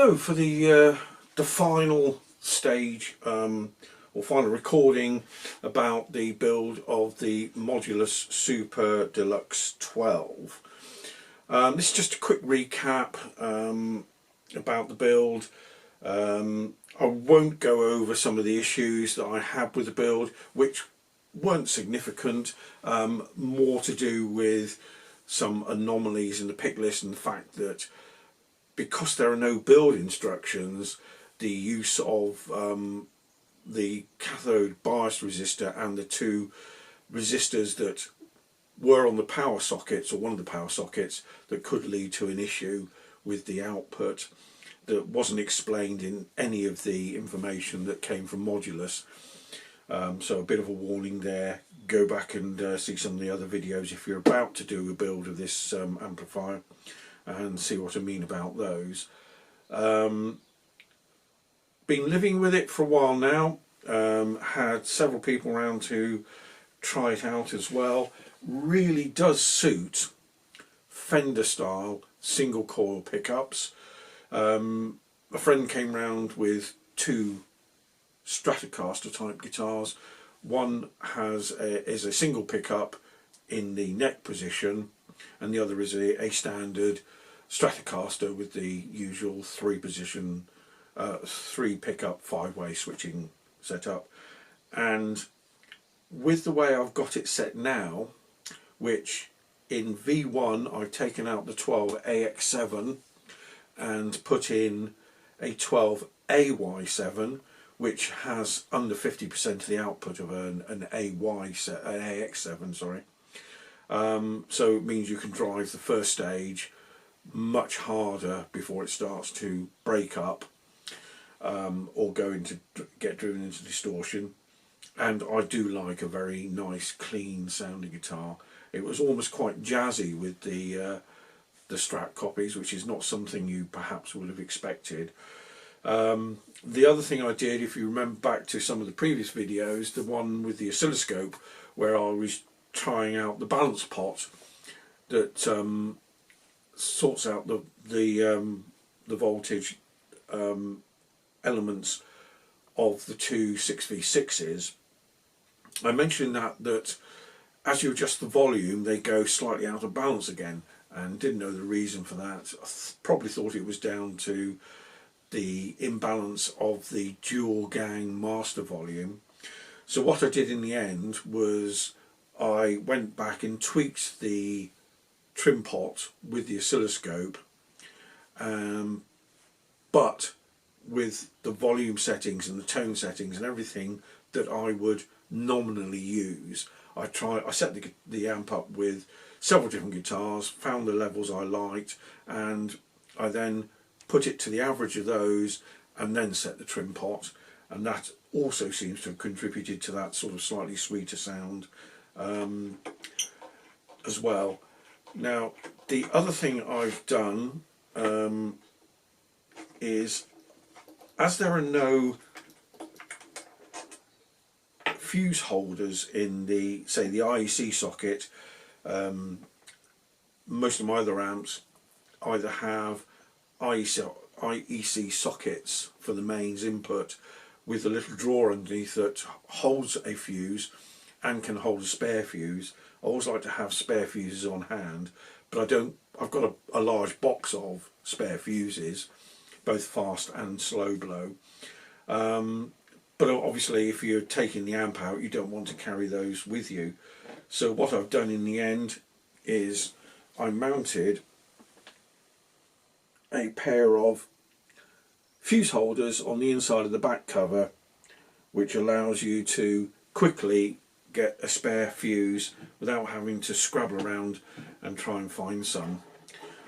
Hello for the final stage or final recording about the build of the Modulus Supa Deluxe 12. This is just a quick recap about the build. I won't go over some of the issues that I had with the build, which weren't significant, more to do with some anomalies in the pick list and the fact that because there are no build instructions, the use of the cathode bias resistor and the two resistors that were on the power sockets, or one of the power sockets, that could lead to an issue with the output that wasn't explained in any of the information that came from Modulus. So a bit of a warning there. Go back and see some of the other videos if you're about to do a build of this amplifier, and see what I mean about those. Been living with it for a while now, had several people around to try it out as well. Really does suit Fender style single coil pickups. A friend came round with two Stratocaster type guitars. One is a single pickup in the neck position, and the other is a standard Stratocaster with the usual three position, three pickup 5-way switching setup. And with the way I've got it set now, which in V1 I've taken out the 12 AX7 and put in a 12 AY7, which has under 50% of the output of an AX7, sorry. So it means you can drive the first stage much harder before it starts to break up or get driven into distortion. And I do like a very nice clean sounding guitar. It was almost quite jazzy with the Strat copies, which is not something you perhaps would have expected. The other thing I did, if you remember back to some of the previous videos, the one with the oscilloscope where I was trying out the balance pot that sorts out the voltage elements of the two 6v6s. I mentioned that as you adjust the volume, they go slightly out of balance again, and didn't know the reason for that. I probably thought it was down to the imbalance of the dual gang master volume. So what I did in the end was I went back and tweaked the trim pot with the oscilloscope, but with the volume settings and the tone settings and everything that I would nominally use. I set the amp up with several different guitars, found the levels I liked, and I then put it to the average of those and then set the trim pot, and that also seems to have contributed to that sort of slightly sweeter sound as well. Now the other thing I've done is, as there are no fuse holders in the, say, the IEC socket, most of my other amps either have IEC sockets for the mains input with a little drawer underneath that holds a fuse and can hold a spare fuse. I always like to have spare fuses on hand, but I don't. I've got a large box of spare fuses, both fast and slow blow. But obviously if you're taking the amp out, you don't want to carry those with you. So what I've done in the end is I mounted a pair of fuse holders on the inside of the back cover, which allows you to quickly get a spare fuse without having to scrabble around and try and find some.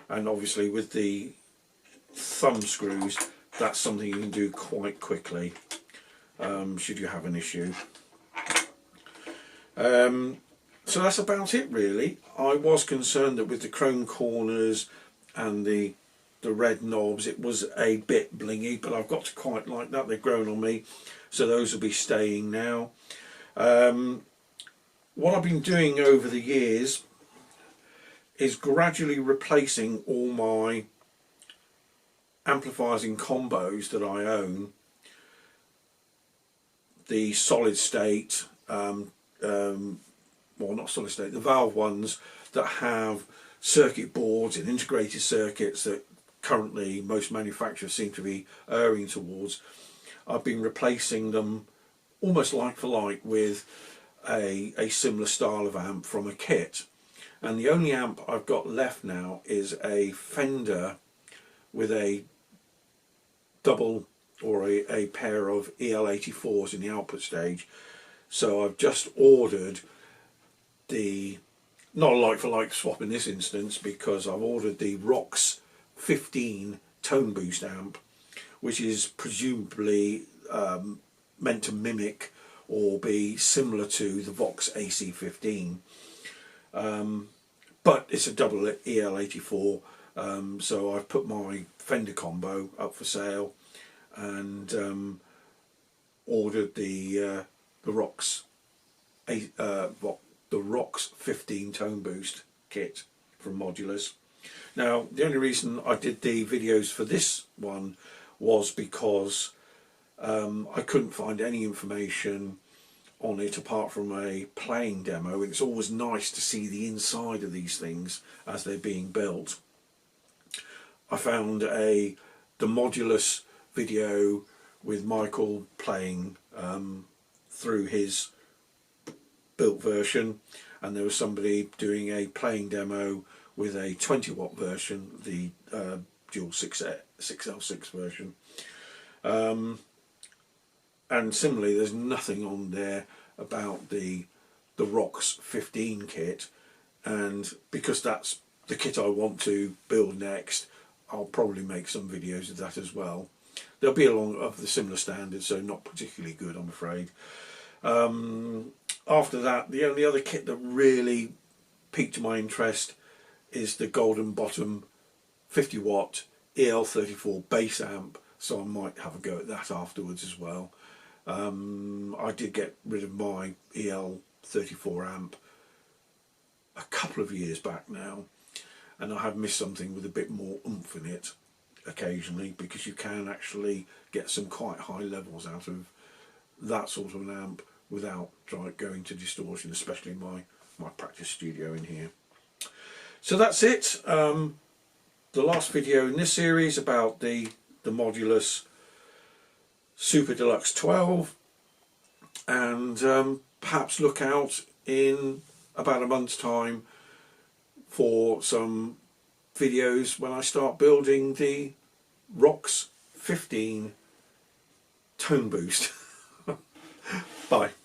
And obviously with the thumb screws, that's something you can do quite quickly should you have an issue. So that's about it really. I was concerned that with the chrome corners and the red knobs it was a bit blingy, but I've got to quite like that. They've grown on me, so those will be staying now. What I've been doing over the years is gradually replacing all my amplifiers in combos that I own, the solid state, well not solid state, the valve ones that have circuit boards and integrated circuits that currently most manufacturers seem to be erring towards, I've been replacing them almost like for like with a similar style of amp from a kit. And the only amp I've got left now is a Fender with a double or a pair of EL84s in the output stage. So I've just ordered the, not a like for like swap in this instance, because I've ordered the ROX-15 Tone Boost amp, which is presumably meant to mimic or be similar to the Vox AC-15, but it's a double EL84. So I've put my Fender combo up for sale and ordered the ROX-15 Tone Boost kit from Modulus. Now, the only reason I did the videos for this one was because I couldn't find any information on it apart from a playing demo, and it's always nice to see the inside of these things as they're being built. I found the Modulus video with Michael playing through his built version, and there was somebody doing a playing demo with a 20-watt version, the dual 6L6 version. And similarly, there's nothing on there about the ROX-15 kit, and because that's the kit I want to build next, I'll probably make some videos of that as well. They'll be along of the similar standards, so not particularly good, I'm afraid. After that, the only other kit that really piqued my interest is the Golden Bottom 50-watt EL34 bass amp, so I might have a go at that afterwards as well. I did get rid of my EL34 amp a couple of years back now, and I have missed something with a bit more oomph in it occasionally, because you can actually get some quite high levels out of that sort of an amp without going to distortion, especially in my practice studio in here. So that's it. The last video in this series about the Modulus Supa Deluxe 12, and perhaps look out in about a month's time for some videos when I start building the ROX-15 Tone Boost. Bye.